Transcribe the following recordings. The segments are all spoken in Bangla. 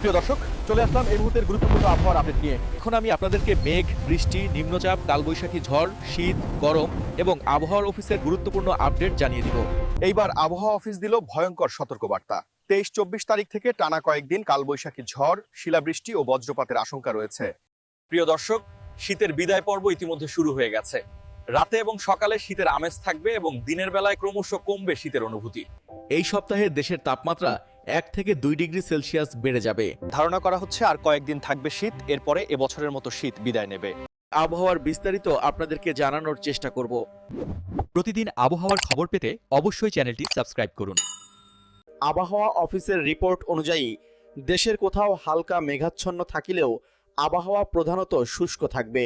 প্রিয় দর্শক, চলে আসলাম এই মুহূর্তের গুরুত্বপূর্ণ আবহাওয়ার আপডেট নিয়ে। এখন আমি আপনাদেরকে মেঘ, বৃষ্টি, নিম্নচাপ, কালবৈশাখী ঝড়, শীত, গরম এবং আবহাওয়ার অফিসের গুরুত্বপূর্ণ আপডেট জানিয়ে দিব। এইবার আবহাওয়া অফিস দিল ভয়ঙ্কর সতর্কবার্তা। 23-24 তারিখ থেকে টানা কয়েকদিন কালবৈশাখী ঝড়, শিলাবৃষ্টি ও বজ্রপাতের আশঙ্কা রয়েছে। প্রিয় দর্শক, শীতের বিদায় পর্ব ইতিমধ্যে শুরু হয়ে গেছে। রাতে এবং সকালে শীতের আমেজ থাকবে এবং দিনের বেলায় ক্রমশ কমবে শীতের অনুভূতি। এই সপ্তাহে দেশের তাপমাত্রা 1 থেকে 2 ডিগ্রি সেলসিয়াস বেড়ে যাবে। ধারণা করা হচ্ছে আর কয়েকদিন থাকবে শীত, এরপরে এবছরের মতো শীত বিদায় নেবে। আবহাওয়ার বিস্তারিত আপনাদেরকে জানানোর চেষ্টা করব। প্রতিদিন আবহাওয়ার খবর পেতে অবশ্যই চ্যানেলটি সাবস্ক্রাইব করুন। আবহাওয়া অফিসের রিপোর্ট অনুযায়ী দেশের কোথাও হালকা মেঘাচ্ছন্ন থাকিলেও আবহাওয়া প্রধানত শুষ্ক থাকবে।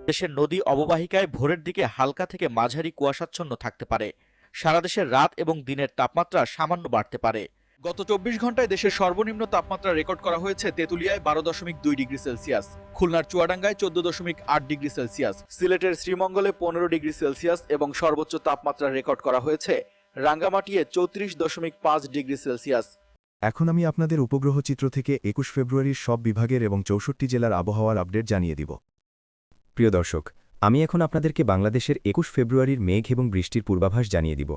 দেশের নদী অববাহিকায় ভোরের দিকে হালকা থেকে মাঝারি কুয়াশাচ্ছন্ন থাকতে পারে। সারা দেশের রাত এবং দিনের তাপমাত্রা সামান্য বাড়তে পারে। গত 24 ঘন্টায় দেশের সর্বনিম্ন তাপমাত্রা রেকর্ড করা হয়েছে তেঁতুলিয়ায় 12.2 ডিগ্রি সেলসিয়াস, খুলনার চুয়াডাঙ্গায় 14.8 ডিগ্রি সেলসিয়াস, সিলেটের শ্রীমঙ্গলে 15 ডিগ্রি সেলসিয়াস এবং সর্বোচ্চ তাপমাত্রা রেকর্ড করা হয়েছে রাঙ্গামাটিয়ে 34.5 ডিগ্রি সেলসিয়াস। এখন আমি আপনাদের উপগ্রহ চিত্র থেকে 21 ফেব্রুয়ারির সব বিভাগের এবং 64 জেলার আবহাওয়ার আপডেট জানিয়ে দিব। প্রিয় দর্শক, আমি এখন আপনাদেরকে বাংলাদেশের 21 ফেব্রুয়ারির মেঘ এবং বৃষ্টির পূর্বাভাস জানিয়ে দিব।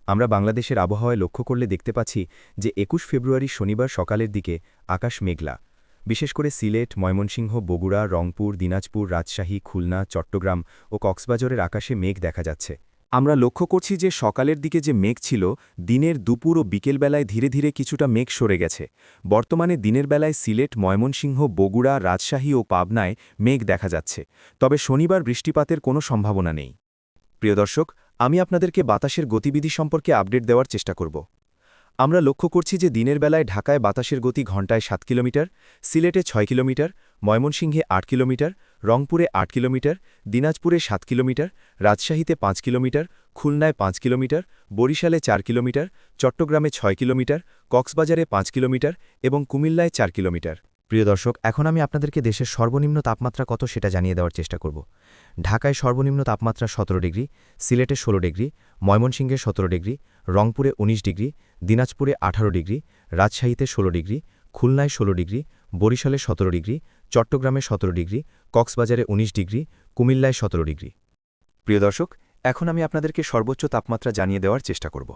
আমরা বাংলাদেশের আবহাওয়ায় লক্ষ্য করলে দেখতে পাচ্ছি যে 21 ফেব্রুয়ারি শনিবার সকালের দিকে আকাশ মেঘলা। বিশেষ করে সিলেট, ময়মনসিংহ, বগুড়া, রংপুর, দিনাজপুর, রাজশাহী, খুলনা, চট্টগ্রাম ও কক্সবাজারের আকাশে মেঘ দেখা যাচ্ছে। আমরা লক্ষ্য করছি যে সকালের দিকে যে মেঘ ছিল, দিনের দুপুর ও বিকেলবেলায় ধীরে ধীরে কিছুটা মেঘ সরে গেছে। বর্তমানে দিনের বেলায় সিলেট, ময়মনসিংহ, বগুড়া, রাজশাহী ও পাবনায় মেঘ দেখা যাচ্ছে, তবে শনিবার বৃষ্টিপাতের কোনো সম্ভাবনা নেই। প্রিয় দর্শক, আমি আপনাদেরকে বাতাসের গতিবিধি সম্পর্কে আপডেট দেওয়ার চেষ্টা করব। আমরা লক্ষ্য করছি যে দিনের বেলায় ঢাকায় বাতাসের গতি ঘণ্টায় 7 কিলোমিটার, সিলেটে 6 কিলোমিটার, ময়মনসিংহে 8 কিলোমিটার, রংপুরে 8 কিলোমিটার, দিনাজপুরে 7 কিলোমিটার, রাজশাহীতে 5 কিলোমিটার, খুলনায় 5 কিলোমিটার, বরিশালে 4 কিলোমিটার, চট্টগ্রামে 6 কিলোমিটার, কক্সবাজারে 5 কিলোমিটার এবং কুমিল্লায় 4 কিলোমিটার। প্রিয় দর্শক, এখন আমি আপনাদেরকে দেশের সর্বনিম্ন তাপমাত্রা কত সেটা জানিয়ে দেওয়ার চেষ্টা করব। ঢাকায় সর্বনিম্ন তাপমাত্রা 17 ডিগ্রি, সিলেটে 16 ডিগ্রি, ময়মনসিংহে 17 ডিগ্রি, রংপুরে 19 ডিগ্রি, দিনাজপুরে 18 ডিগ্রি, রাজশাহীতে 16 ডিগ্রি, খুলনায় 16 ডিগ্রি, বরিশালে 17 ডিগ্রি, চট্টগ্রামে 17 ডিগ্রি, কক্সবাজারে 19 ডিগ্রি, কুমিল্লায় 17 ডিগ্রি। প্রিয় দর্শক, এখন আমি আপনাদেরকে সর্বোচ্চ তাপমাত্রা জানিয়ে দেওয়ার চেষ্টা করব।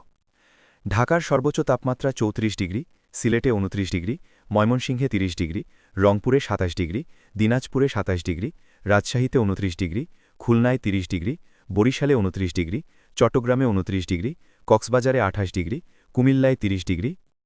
ঢাকার সর্বোচ্চ তাপমাত্রা 34 ডিগ্রি, সিলেটে 29 ডিগ্রি, ময়মনসিংহে 30 ডিগ্রি, রংপুরে 27 ডিগ্রি, দিনাজপুরে 27 ডিগ্রি, রাজশাহীতে 29 ডিগ্রি, খুলনায় 30 ডিগ্রি, বরিশালে 29 ডিগ্রি, চট্টগ্রামে 29 ডিগ্রি, কক্সবাজারে 28 ডিগ্রি, কুমিল্লায় 30 ডিগ্রি,